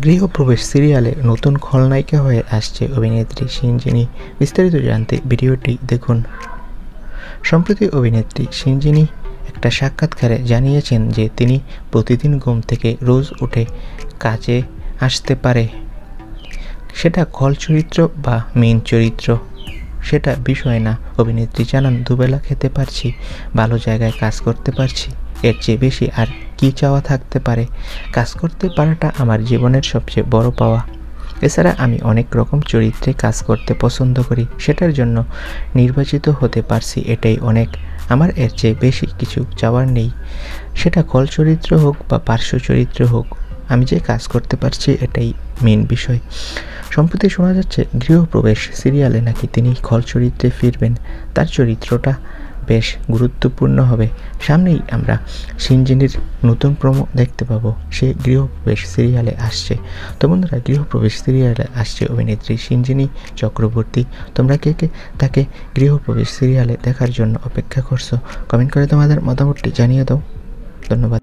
গৃহপ্রবেশ সিরিয়ালে নতুন খলনায়িকা হয়ে আসছে অভিনেত্রী সিনজিনি। বিস্তারিত জানতে ভিডিওটি দেখুন। সম্প্রতি অভিনেত্রী সিনজিনি একটা সাক্ষাৎকারে জানিয়েছেন যে তিনি প্রতিদিন ঘুম থেকে রোজ উঠে কাজে আসতে পারে। সেটা খল চরিত্র বা মেইন চরিত্র সেটা বিষয় না। অভিনেত্রী জানান, দুবেলা খেতে পারছি, ভালো জায়গায় কাজ করতে পারছি, এর চেয়ে বেশি আর কি চাওয়া থাকতে পারে। কাজ করতে পারাটা আমার জীবনের সবচেয়ে বড় পাওয়া। এছাড়া আমি অনেক রকম চরিত্রে কাজ করতে পছন্দ করি, সেটার জন্য নির্বাচিত হতে পারছি, এটাই অনেক। আমার এর চেয়ে বেশি কিছু চাওয়ার নেই, সেটা খল চরিত্র হোক বা পার্শ্ব চরিত্র হোক। আমি যে কাজ করতে পারছি এটাই মেন বিষয়। সম্প্রতি শোনা যাচ্ছে গৃহপ্রবেশ সিরিয়ালে নাকি তিনি খল চরিত্রে ফিরবেন। তার চরিত্রটা বেশ গুরুত্বপূর্ণ হবে। সামনেই আমরা সিনজিনির নতুন প্রোমো দেখতে পাবো, সে গৃহপ্রবেশ সিরিয়ালে আসছে। তো বন্ধুরা, গৃহপ্রবেশ সিরিয়ালে আসছে অভিনেত্রী সিনজিনি চক্রবর্তী। তোমরা কে কে তাকে গৃহপ্রবেশ সিরিয়ালে দেখার জন্য অপেক্ষা করছো? কমেন্ট করে তোমাদের মতামতটি জানিয়ে দাও। ধন্যবাদ।